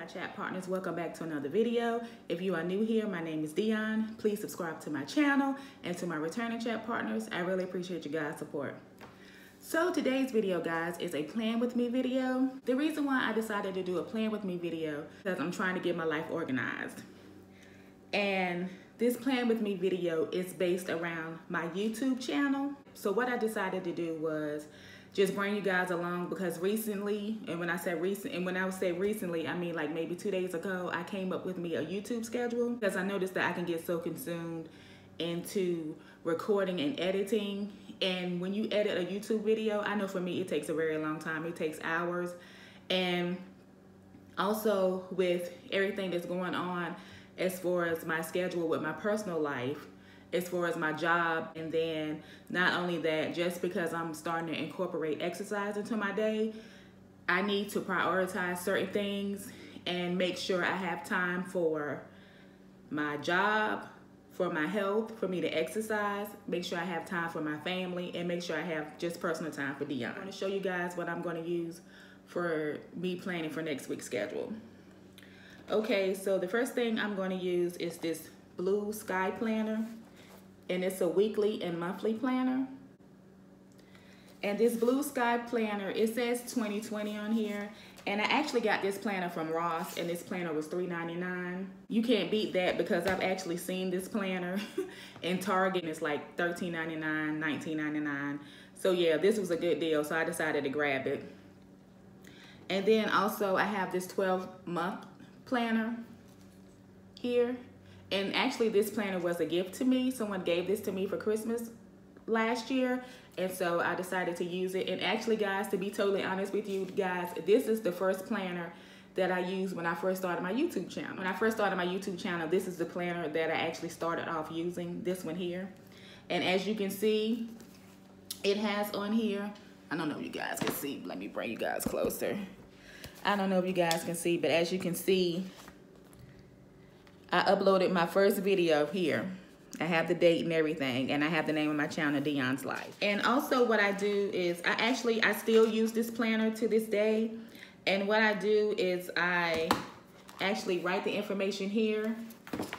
my chat partners, welcome back to another video. If you are new here, my name is Dion. Please subscribe to my channel, and to my returning chat partners, I really appreciate you guys' support. So today's video, guys, is a plan with me video. The reason why I decided to do a plan with me video is because I'm trying to get my life organized. And this plan with me video is based around my YouTube channel. So what I decided to do was just bring you guys along, because recently, and when I say recently, I mean like maybe 2 days ago, I came up with me a YouTube schedule, because I noticed that I can get so consumed into recording and editing. And when you edit a YouTube video, I know for me it takes a very long time. It takes hours. And also with everything that's going on as far as my schedule with my personal life, as far as my job, and then not only that, just because I'm starting to incorporate exercise into my day, I need to prioritize certain things and make sure I have time for my job, for my health, for me to exercise, make sure I have time for my family, and make sure I have just personal time for Dion. I'm going to show you guys what I'm going to use for me planning for next week's schedule. Okay, so the first thing I'm going to use is this Blue Sky Planner. And it's a weekly and monthly planner. And this Blue Sky Planner, it says 2020 on here. And I actually got this planner from Ross, and this planner was $3.99. You can't beat that, because I've actually seen this planner in Target, and it's like $13.99, $19.99. So yeah, this was a good deal, so I decided to grab it. And then also I have this 12-month planner here. And actually this planner was a gift to me. Someone gave this to me for Christmas last year. And so I decided to use it. And actually, guys, to be totally honest with you guys, this is the first planner that I used when I first started my YouTube channel. When I first started my YouTube channel, this is the planner that I actually started off using, this one here. And as you can see, it has on here, I don't know if you guys can see, let me bring you guys closer. I don't know if you guys can see, but as you can see, I uploaded my first video here. I have the date and everything, and I have the name of my channel, Dion's Life. And also what I do is, I still use this planner to this day. And what I do is I actually write the information here,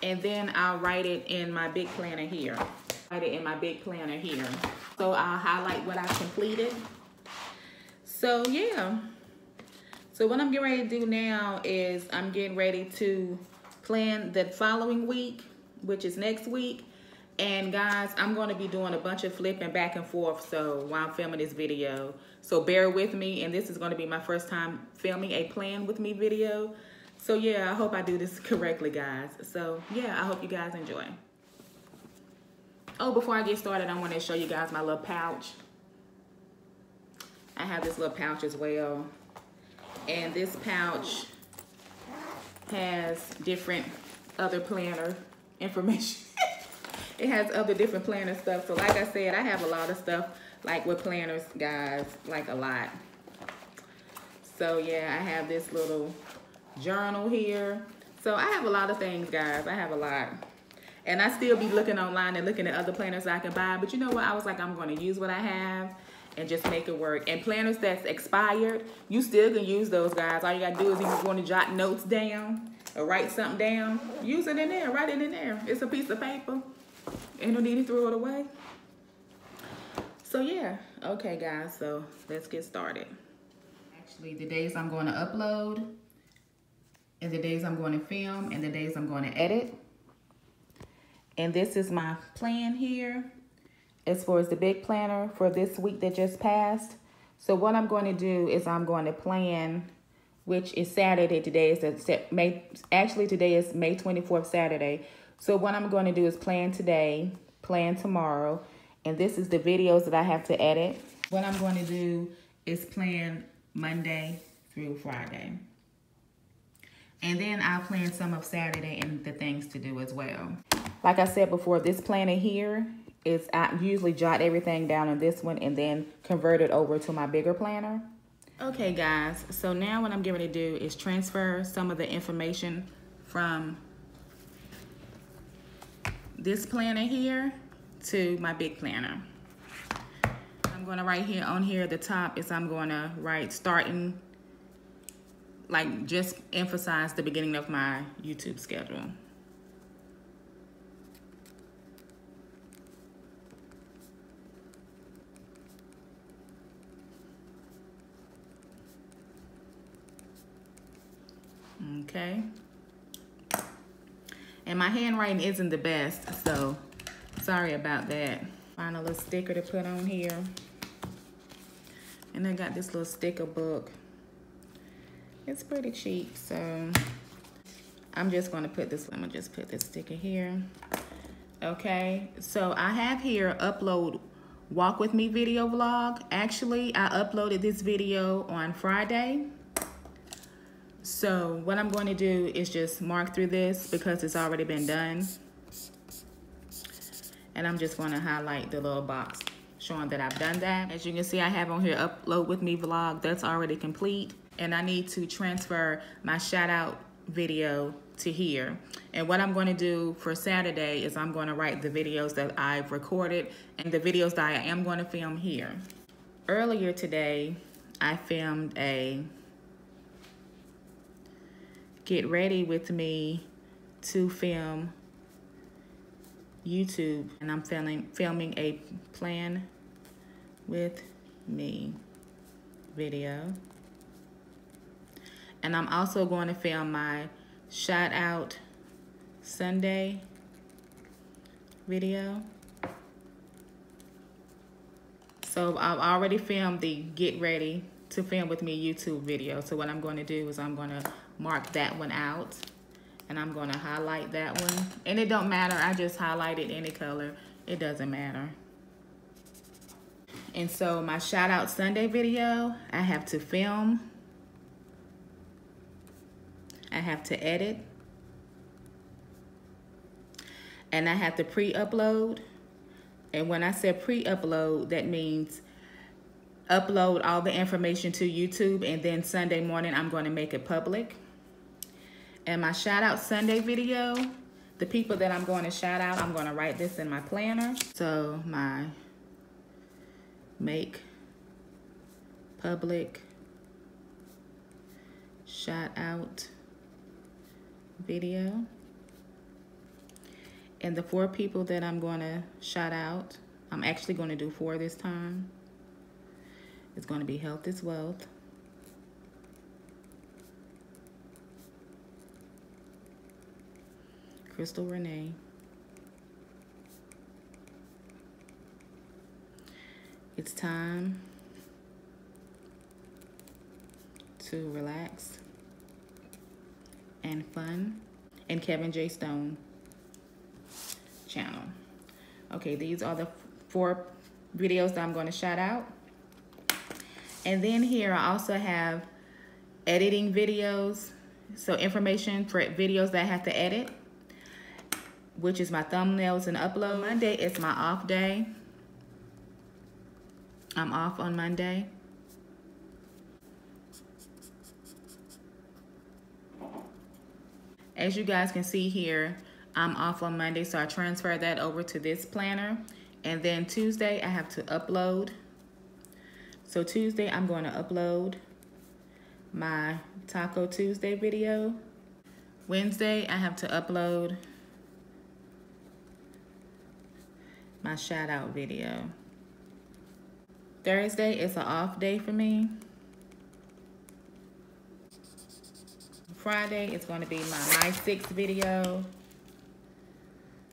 and then I'll write it in my big planner here. So I'll highlight what I've completed. So yeah. So what I'm getting ready to do now is I'm getting ready to plan the following week, which is next week. And guys, I'm going to be doing a bunch of flipping back and forth so while I'm filming this video, so bear with me. And this is going to be my first time filming a plan with me video. So yeah, I hope I do this correctly, guys. So yeah, I hope you guys enjoy. Oh, before I get started, I want to show you guys my little pouch. I have this little pouch as well, and this pouch has different other planner information. It has other different planner stuff. So like I said, I have a lot of stuff like with planners, guys, like a lot. So yeah, I have this little journal here. So I have a lot of things, guys. I have a lot. And I still be looking online and looking at other planners I can buy. But you know what? I was like, I'm going to use what I have and just make it work. And planners that's expired, you still can use those, guys. All you gotta do is, if you want to jot notes down or write something down, use it in there, write it in there. It's a piece of paper. Ain't no need to throw it away. So yeah, okay guys, so let's get started. Actually, the days I'm going to upload, and the days I'm going to film, and the days I'm going to edit. And this is my plan here as far as the big planner for this week that just passed. So what I'm going to do is I'm going to plan, which is Saturday. Today is today is May 24th, Saturday. So what I'm going to do is plan today, plan tomorrow, and this is the videos that I have to edit. What I'm going to do is plan Monday through Friday. And then I'll plan some of Saturday and the things to do as well. Like I said before, this planner here is, I usually jot everything down on this one and then convert it over to my bigger planner. Okay guys, so now what I'm getting to do is transfer some of the information from this planner here to my big planner. I'm going to write here on here at the top is I'm going to write starting like just emphasize the beginning of my YouTube schedule. Okay. And my handwriting isn't the best, so sorry about that. Find a little sticker to put on here. And I got this little sticker book. It's pretty cheap, so I'm just gonna put this, I'm gonna just put this sticker here. Okay, so I have here upload walk with me video vlog. Actually, I uploaded this video on Friday. So what I'm going to do is just mark through this because it's already been done. And I'm just going to highlight the little box showing that I've done that. As you can see, I have on here upload with me vlog. That's already complete. And I need to transfer my shout out video to here. And what I'm going to do for Saturday is I'm going to write the videos that I've recorded and the videos that I am going to film here. Earlier today, I filmed a get ready with me to film YouTube, and I'm filming a plan with me video. And I'm also going to film my shout out Sunday video. So I've already filmed the get ready to film with me YouTube video. So what I'm going to do is I'm going to mark that one out, and I'm going to highlight that one. And it don't matter, I just highlighted any color, it doesn't matter. And so my shout out Sunday video, I have to film, I have to edit, and I have to pre-upload. And when I said pre-upload, that means upload all the information to YouTube, and then Sunday morning I'm going to make it public. And my shout out Sunday video, the people that I'm going to shout out, I'm going to write this in my planner. So my make public shout out video. And the 4 people that I'm going to shout out, I'm actually going to do 4 this time. It's going to be Health is Wealth, Crystal Renee, It's Time to Relax and Fun, and Kevin J. Stone channel. Okay, these are the 4 videos that I'm going to shout out. And then here I also have editing videos. So information for videos that I have to edit, which is my thumbnails and upload. Monday is my off day. I'm off on Monday. As you guys can see here, I'm off on Monday, so I transfer that over to this planner. And then Tuesday, I have to upload. So Tuesday, I'm going to upload my Taco Tuesday video. Wednesday, I have to upload my shout out video. Thursday is an off day for me. Friday is going to be my 6 video.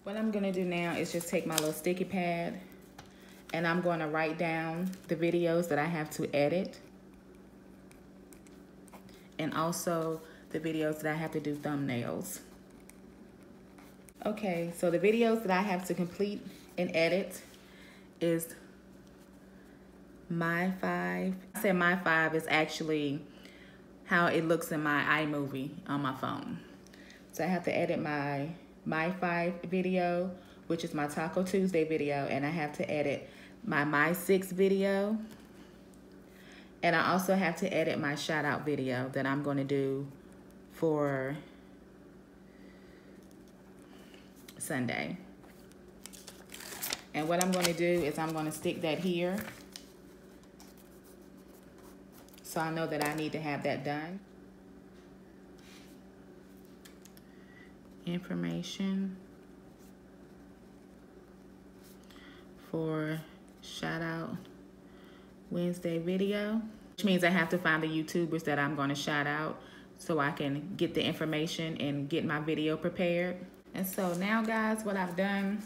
What I'm going to do now is just take my little sticky pad, and I'm going to write down the videos that I have to edit, and also the videos that I have to do thumbnails. Okay, so the videos that I have to complete and edit is My 5. I said My 5 is actually how it looks in my iMovie on my phone. So I have to edit my 5 video, which is my Taco Tuesday video, and I have to edit my 6 video. And I also have to edit my shout out video that I'm going to do for Sunday. And what I'm going to do is I'm going to stick that here, so I know that I need to have that done. information for shout out Wednesday video, which means I have to find the YouTubers that I'm going to shout out so I can get the information and get my video prepared. And so now, guys, what I've done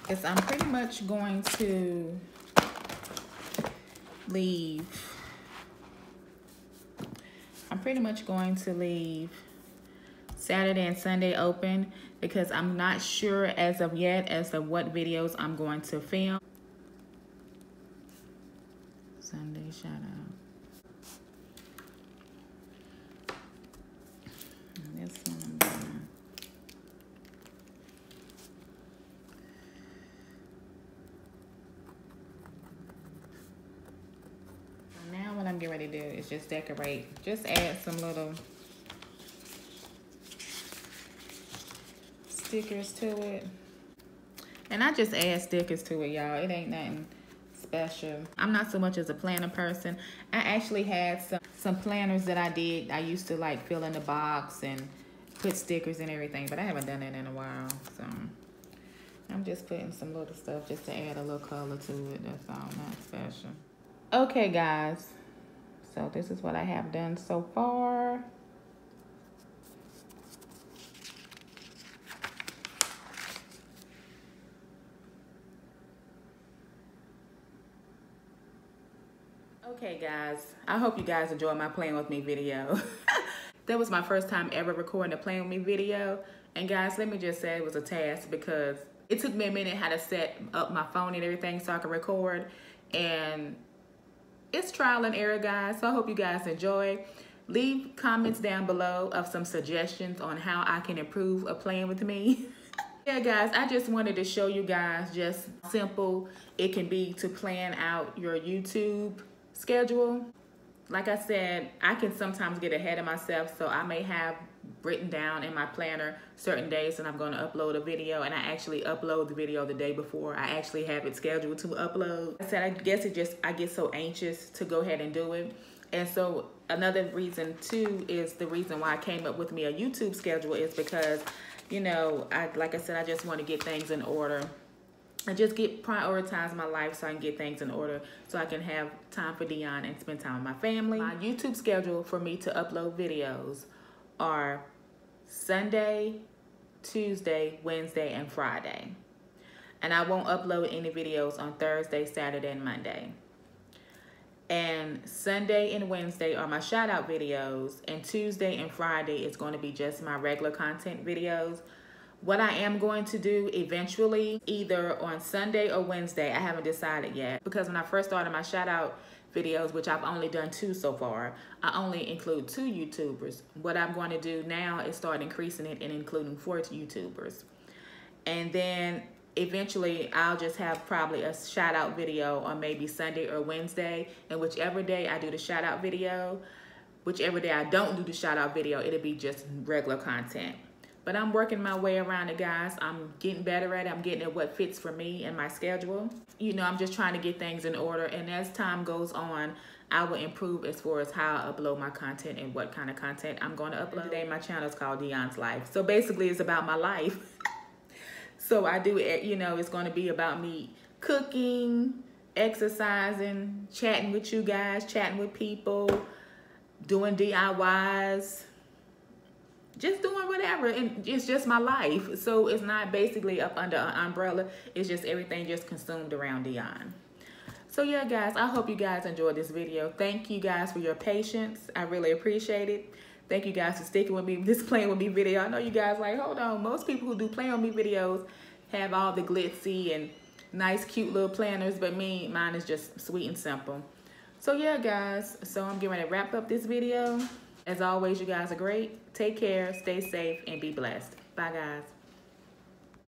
is I'm pretty much going to leave. I'm pretty much going to leave Saturday and Sunday open because I'm not sure as of yet as to what videos I'm going to film. Sunday shout out. And this one I'm gonna. Now what I'm getting ready to do is just decorate. Just add some little stickers to it. And I just add stickers to it, y'all. It ain't nothing special. I'm not so much as a planner person. I actually had some planners that I did. I used to like fill in the box and put stickers and everything, but I haven't done that in a while. So I'm just putting some little stuff just to add a little color to it. That's all, not special. Okay, guys. So this is what I have done so far. Okay, guys, I hope you guys enjoyed my playing with me video. That was my first time ever recording a playing with me video. And guys, let me just say it was a task because it took me a minute how to set up my phone and everything so I could record. And it's trial and error, guys, so I hope you guys enjoy. Leave comments down below of some suggestions on how I can improve a playing with me. Yeah, guys, I just wanted to show you guys just how simple it can be to plan out your YouTube schedule. Like I said, I can sometimes get ahead of myself, so I may have written down in my planner certain days and I'm going to upload a video, and I actually upload the video the day before I actually have it scheduled to upload. I said, I guess I get so anxious to go ahead and do it. And so another reason too is the reason why I came up with me a YouTube schedule is because, you know, like I said, I just want to get things in order. I just prioritize my life so I can get things in order so I can have time for Dion and spend time with my family. My YouTube schedule for me to upload videos are Sunday, Tuesday, Wednesday, and Friday. And I won't upload any videos on Thursday, Saturday, and Monday. And Sunday and Wednesday are my shout out videos, and Tuesday and Friday is going to be just my regular content videos. What I am going to do eventually, either on Sunday or Wednesday, I haven't decided yet. Because when I first started my shout out videos, which I've only done 2 so far, I only include 2 YouTubers. What I'm going to do now is start increasing it and including 4 YouTubers. And then eventually I'll just have probably a shout out video on maybe Sunday or Wednesday. And whichever day I do the shout out video, whichever day I don't do the shout out video, it'll be just regular content. But I'm working my way around it, guys. I'm getting better at it. I'm getting at what fits for me and my schedule. You know, I'm just trying to get things in order. And as time goes on, I will improve as far as how I upload my content and what kind of content I'm going to upload. Today, my channel is called Dion's Life. So basically, it's about my life. So I do it, you know, it's going to be about me cooking, exercising, chatting with you guys, chatting with people, doing DIYs, just doing whatever, and it's just my life. So it's not basically up under an umbrella. It's just everything just consumed around Dion. So yeah, guys, I hope you guys enjoyed this video. Thank you guys for your patience. I really appreciate it. Thank you guys for sticking with me, this playing with me video. I know you guys like, hold on, most people who do playing with me videos have all the glitzy and nice, cute little planners, but mine is just sweet and simple. So yeah, guys, so I'm getting ready to wrap up this video. As always, you guys are great. Take care, stay safe, and be blessed. Bye, guys.